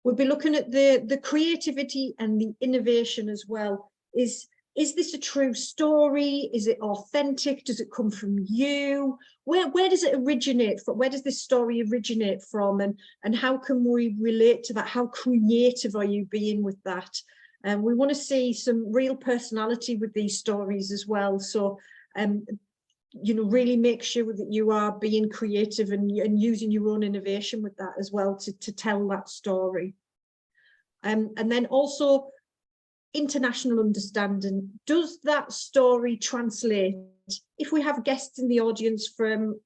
We'll be looking at the creativity and the innovation as well. Is this a true story? Is it authentic? Does it come from you? Where does it originate from? Where does this story originate from? And how can we relate to that? How creative are you being with that? And we want to see some real personality with these stories as well. So, you know, really make sure that you are being creative and using your own innovation with that as well to tell that story. And then also, international understanding. Does that story translate? If we have guests in the audience from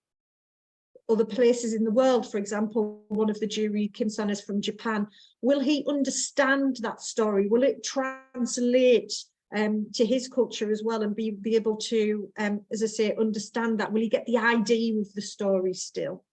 other places in the world, for example, one of the jury, Kim-san, is from Japan, will he understand that story? Will it translate to his culture as well and be able to, as I say, understand that? Will he get the idea of the story still?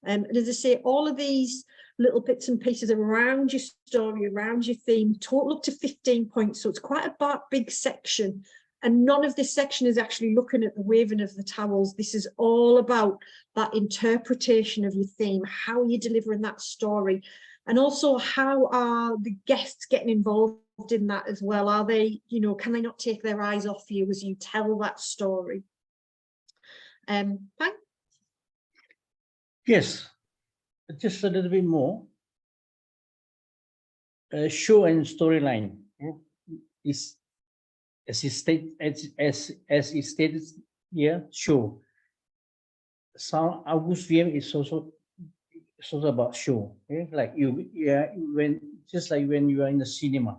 And as I say, all of these little bits and pieces around your story, around your theme, total up to 15 points. So it's quite a big section. And none of this section is actually looking at the waving of the towels. This is all about that interpretation of your theme, how you're delivering that story. And also, how are the guests getting involved in that as well? Are they, you know, can they not take their eyes off you as you tell that story? Fine. Yes, just a little bit more. Show and storyline is, as it stated here, show. Sound August VM is also about show. Okay? Like when you are in the cinema,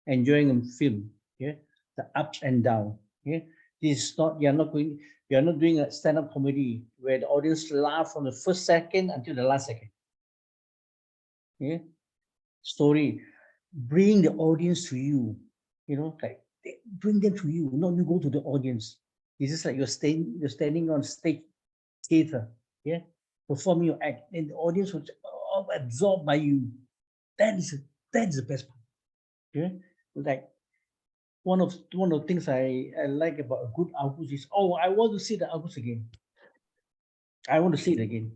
enjoying a film, yeah, the ups and downs. Yeah, this is not, you're not doing a stand-up comedy where the audience laugh from the first second until the last second. Yeah, story, bring the audience to you. You know, like bring them to you, not you go to the audience. It's just like you're standing on stage theater, yeah, performing your act, and the audience will absorbed by you. That is the best part. Yeah, like one of the things I like about a good August is, oh, I want to see the August again. I want to see it again.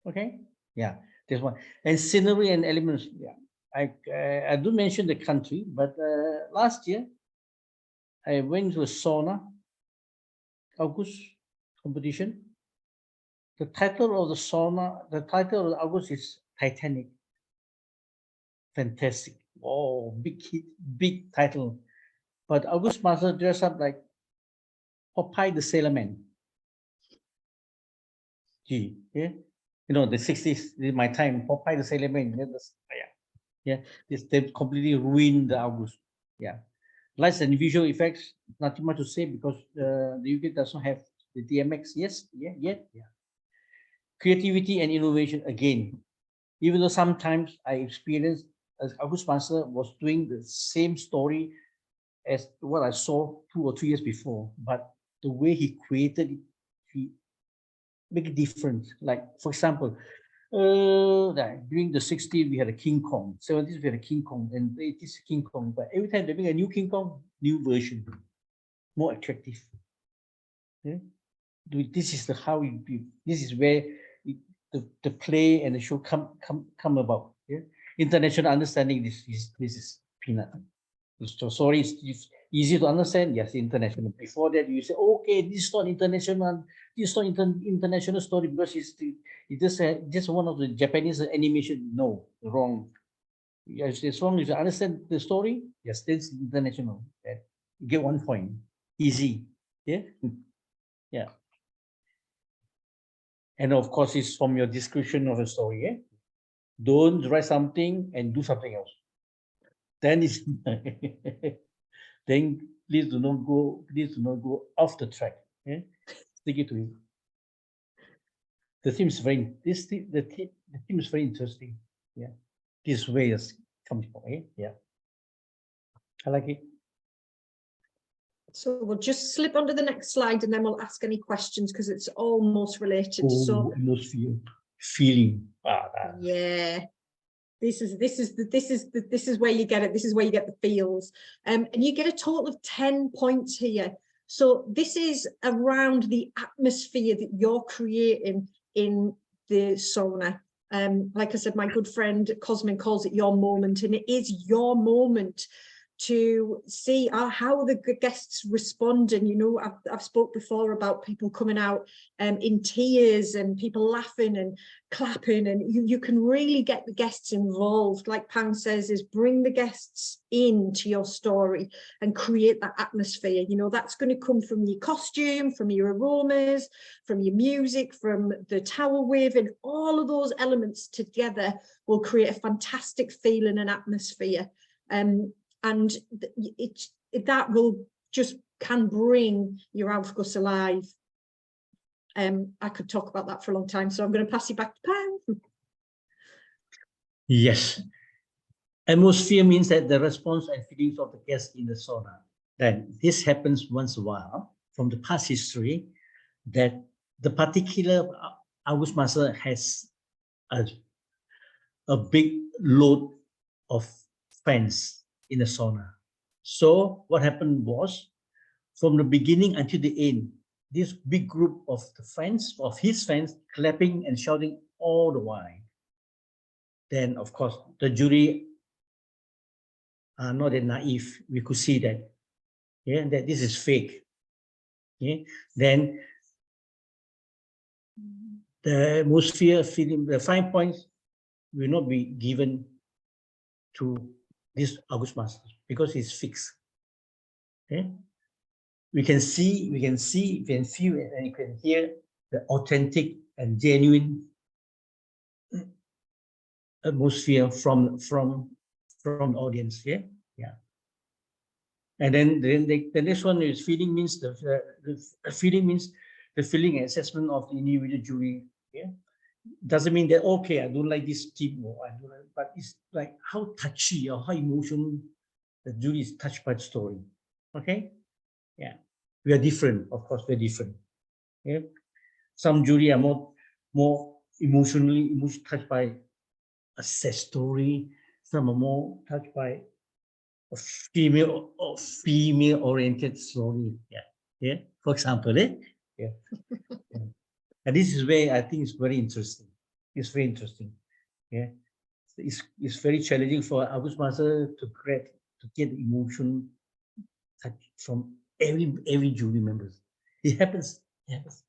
Okay, yeah, there's one. And scenery and elements. Yeah, I do mention the country, but last year I went to a sauna August competition. The title of the sauna, the title of the August is Titanic. Fantastic. Oh, big hit, big title. But August Master dressed up like Popeye the Sailor Man. Gee, yeah. You know, the 60s, my time, Popeye the Sailor Man. Yeah. They completely ruined the August. Yeah. Lights and visual effects, nothing much to say because the UK does not have the DMX. Yes, yeah. Creativity and innovation again. Even though sometimes I experienced as August Master was doing the same story as what I saw 2 or 3 years before, but the way he created it, he make a difference. Like, for example, during the 60s, we had a King Kong, 70s, we had a King Kong, and 80s, King Kong. But every time they make a new King Kong, new version, more attractive. Yeah? This is this is where the play and the show come about. Yeah? International understanding, this is peanut. So sorry, it's easy to understand. Yes, international. Before that, you say, okay, this is not international. This is not international story because it's just one of the Japanese animation. No, wrong. Yes, as long as you understand the story, yes, it's international. You get 1 point. Easy. Yeah. Yeah. And of course, it's from your description of the story. Yeah. Don't write something and do something else. Then it's then please do not go off the track. Yeah? Stick it to it. The theme is very the theme is very interesting. Yeah. This way is comes from. Yeah. I like it. So we'll just slip onto the next slide and then we'll ask any questions because it's almost related. So atmosphere, feeling. Yeah. This is where you get it. This is where you get the feels. And you get a total of 10 points here. So this is around the atmosphere that you're creating in the sauna. Like I said, my good friend Cosmin calls it your moment, and it is your moment to see how the guests respond. And, you know, I've spoke before about people coming out in tears and people laughing and clapping, and you can really get the guests involved. Like Pam says, is bring the guests into your story and create that atmosphere. You know, that's going to come from your costume, from your aromas, from your music, from the towel waving. All of those elements together will create a fantastic feeling and atmosphere. And that will just can bring your Aufguss alive. I could talk about that for a long time, so I'm going to pass you back to Pam. Yes. Atmosphere means that the response and feelings of the guests in the sauna. Then this happens once in a while from the past history that the particular August Master has a a big load of fans in the sauna. So what happened was, from the beginning until the end, this big group of the fans, of his fans, clapping and shouting all the while. Then, of course, the jury are not that naive. We could see that, yeah, that this is fake. Okay, then the atmosphere feeling, the 5 points will not be given to this August Masters because it's fixed. Okay, we can see, we can feel, and you can hear the authentic and genuine atmosphere from the audience. Yeah, yeah. And then the next one is feeling, means the feeling means the feeling and assessment of the individual jury. Yeah, doesn't mean that okay, I don't like this team or I don't like, but it's like how touchy or how emotional the jury is touched by the story. Okay, yeah, we are different. Of course, we're different. Yeah, some jury are more emotionally touched by a sad story. Some are more touched by a female oriented story. Yeah, yeah. For example, yeah. Yeah. And this is where I think it's very interesting. It's very interesting. Yeah, it's very challenging for August Master to get emotion from every jury members. It happens. It happens.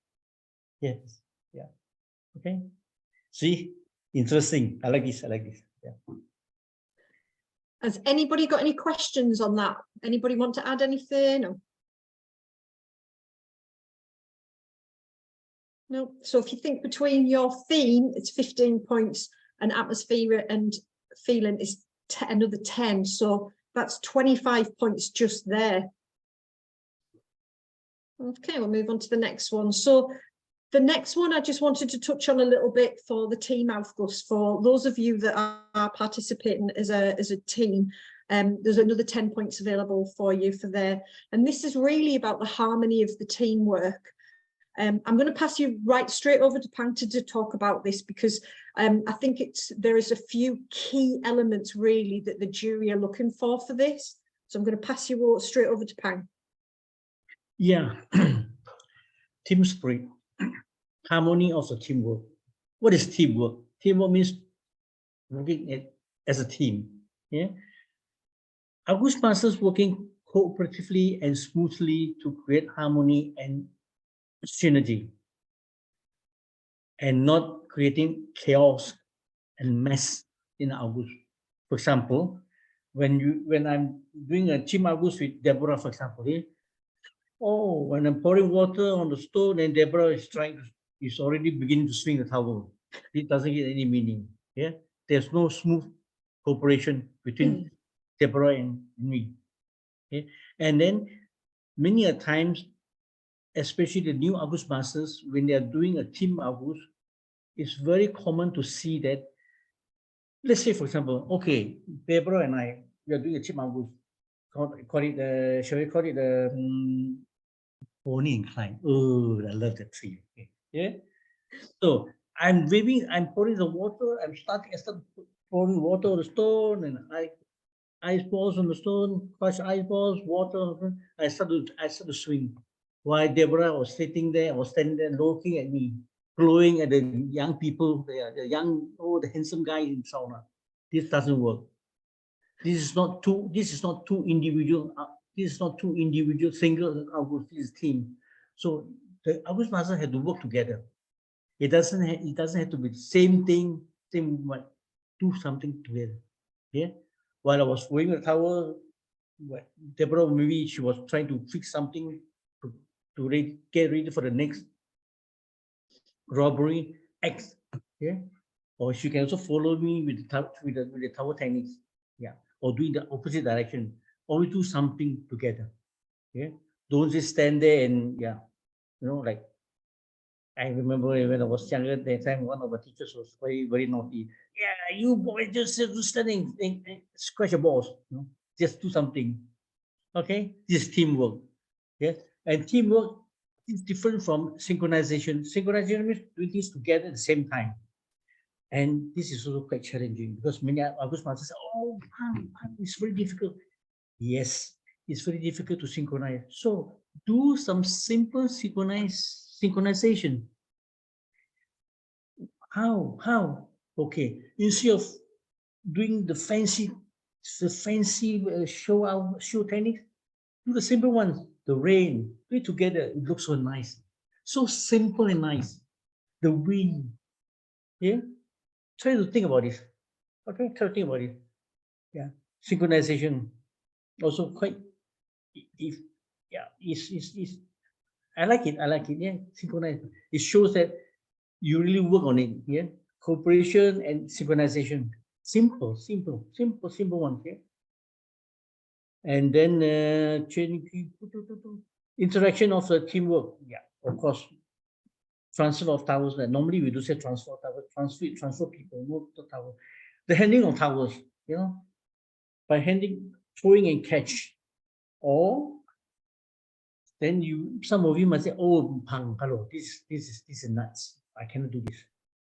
Yes. Yeah. Okay. See, interesting. I like this. I like this. Yeah. Has anybody got any questions on that? Anybody want to add anything? Or... No. So if you think between your theme, it's 15 points, and atmosphere and feeling is another 10. So that's 25 points just there. Okay, we'll move on to the next one. So the next one I just wanted to touch on a little bit for the team Aufguss. For those of you that are participating as a team, there's another 10 points available for you for there. And this is really about the harmony of the teamwork. I'm going to pass you right straight over to Pang to talk about this, because I think there is a few key elements really that the jury are looking for this. So I'm going to pass you straight over to Pang. Yeah, team spirit, harmony of the teamwork. What is teamwork? Teamwork means working as a team. Yeah, August Masters working cooperatively and smoothly to create harmony and synergy, and not creating chaos and mess in August. For example, when I'm doing a team August with Deborah, for example, yeah, oh, when I'm pouring water on the stone and Deborah is already beginning to swing the towel. It doesn't get any meaning. Yeah, there's no smooth cooperation between Deborah and me. Okay, and then many a times, especially the new August Masters, when they are doing a team August, it's very common to see that. Let's say, for example, okay, Deborah and I, we are doing a team August. Call it shall we call it the pony incline. Oh, I love that tree. Okay. Yeah. So I'm pouring the water. I start pouring water on the stone, and ice balls on the stone, crush ice balls, water. I start to swing. While Deborah was standing there looking at me, glowing at the young people, the handsome guy in sauna. This doesn't work. This is not two individual. This is not two individual single August. This is team. So the August Master had to work together. It doesn't have to be the same thing. Do something together. Yeah. While I was wearing the towel, Deborah, maybe she was trying to fix something to get ready for the next robbery X. Yeah. Or she can also follow me with the towel techniques. Yeah. Or doing the opposite direction. Or we do something together. Yeah. Don't just stand there and like I remember when I was younger at that time, one of the teachers was very, very naughty. Yeah, you boys just standing and scratch your balls. Just do something. Okay, this is teamwork. Yes, and teamwork is different from synchronization. Synchronization means doing things together at the same time. And this is also quite challenging because many August masters say, oh, it's very difficult. Yes, it's very difficult to synchronize. So do some simple synchronization. How? Okay, instead of doing the fancy show techniques, do the simple ones. The rain, do it together. It looks so nice, so simple and nice. The wind, yeah. Try to think about it. Okay, try to think about it. Yeah, synchronization also quite. If yeah, is I like it. Yeah, synchronize. It shows that you really work on it. Yeah, cooperation and synchronization. Simple one. Yeah. And then interaction of the teamwork. Yeah, of course. Transfer of towels. Normally we do say transfer of towels, transfer people, move the towel. The handling of towels, you know, by throwing and catch, or then some of you might say, oh, Pang, hello, this is nuts. I cannot do this.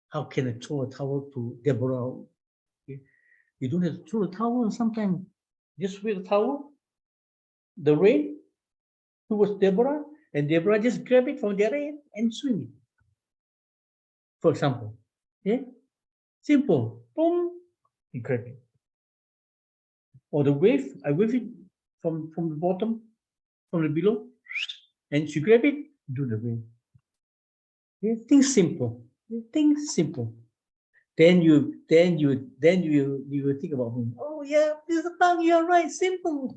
How can I throw a towel to Deborah? Okay. You don't have to throw a towel sometimes. Just with the towel, the rain towards Deborah, and Deborah just grab it from the rain and swing it. For example, yeah, simple, boom, you grab it. Or the wave, I wave it from the bottom, from the below, and she grab it, do the wave. Yeah, think simple. Think simple. Then you will think about me. Oh yeah, Mr. Pang, you're right. Simple.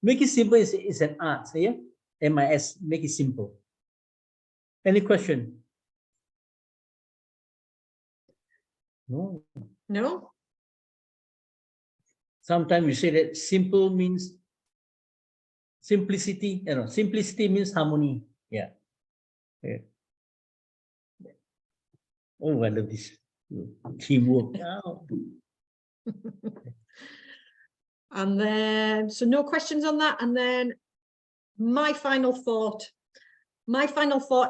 Make it simple is an art. Yeah, MIS. Make it simple. Any question? No. No? Sometimes we say that simple means simplicity. You know, simplicity means harmony. Yeah. Yeah. Oh, I love this. Teamwork. Oh. And then, so no questions on that. And then my final thought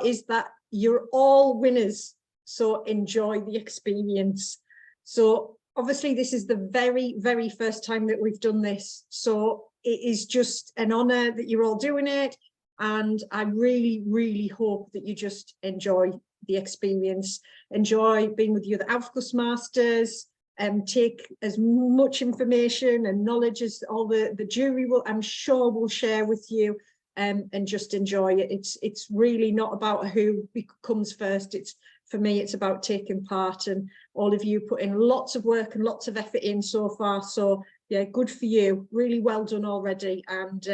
is that you're all winners. So enjoy the experience. So obviously this is the very, very first time that we've done this. So it is just an honor that you're all doing it. And I really, really hope that you just enjoy the experience, enjoy being with the other Aufguss masters, and take as much information and knowledge as all the jury will, I'm sure, will share with you, and just enjoy it. It's really not about who comes first. For me, it's about taking part, and all of you put in lots of work and lots of effort in so far. So yeah, good for you. Really well done already. And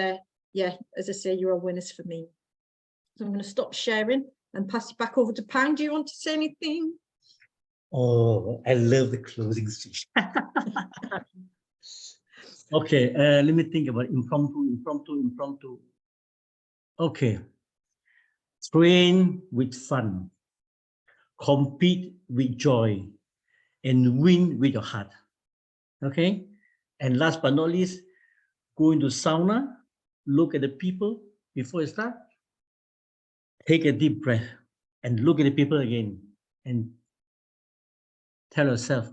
yeah, as I say, you're all winners for me. So I'm going to stop sharing and pass it back over to Pang. Do you want to say anything? Oh, I love the closing speech. Okay, let me think about impromptu. Okay. Train with fun, compete with joy, and win with your heart. Okay. And last but not least, go into sauna, look at the people before you start, take a deep breath and look at the people again and tell yourself,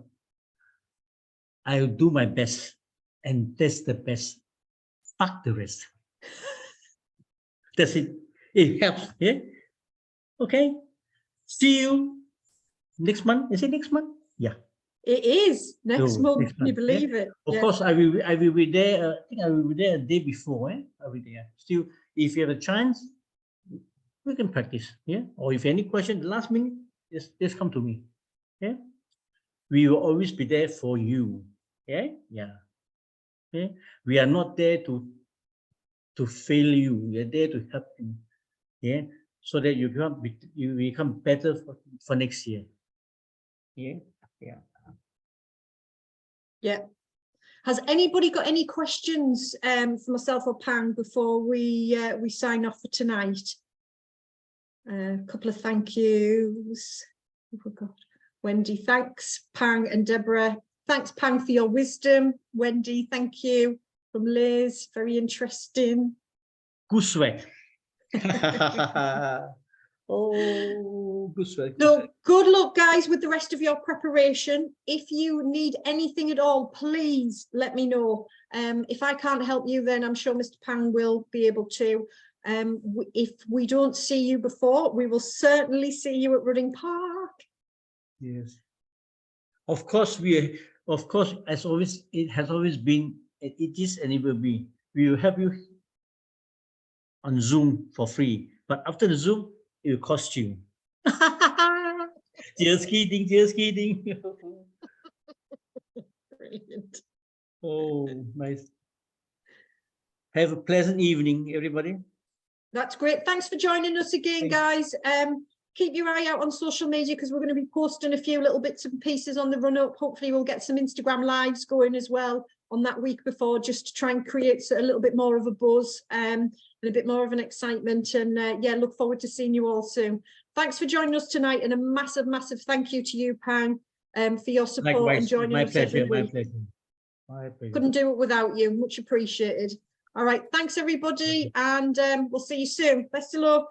I'll do my best, and that's the best. Fuck the rest. That's it. It helps. Yeah. Okay. See you next month. Is it next month? Yeah. It is next So, month. next Can you month, believe it? Of Yeah. course, I will be there. I think I will be there a day before. I'll be there. Still, if you have a chance, we can practice. Yeah. Or if any question, last minute, just come to me. Yeah. We will always be there for you. Yeah. Yeah. Okay. We are not there to fail you. We are there to help you. Yeah. So that you become better for next year. Yeah. Yeah. Yeah. Has anybody got any questions for myself or Pang before we sign off for tonight? A couple of thank yous. Oh, God. Wendy, thanks. Pang and Deborah, thanks, Pang, for your wisdom. Wendy, thank you. From Liz, very interesting. Good sweat. Oh, good sweat. Good So sweat. good luck, guys, with the rest of your preparation. If you need anything at all, please let me know. If I can't help you, then I'm sure Mr. Pang will be able to. If we don't see you before, we will certainly see you at Rudding Park. Yes. Of course, as always, it has always been, it is, and it will be. We will help you on Zoom for free. But after the Zoom, it will cost you. Just kidding, just kidding. Brilliant. Oh, nice. Have a pleasant evening, everybody. That's great. Thanks for joining us again, Thanks. guys. Keep your eye out on social media because we're going to be posting a few little bits and pieces on the run up. Hopefully we'll get some Instagram lives going as well on that week before, just to try and create a little bit more of a buzz and a bit more of an excitement. And yeah, look forward to seeing you all soon. Thanks for joining us tonight, and a massive, massive thank you to you, Pang, for your support and Likewise, joining my us every pleasure, my week. pleasure. My pleasure. Couldn't do it without you. Much appreciated. All right, thanks everybody, and we'll see you soon. Best of luck.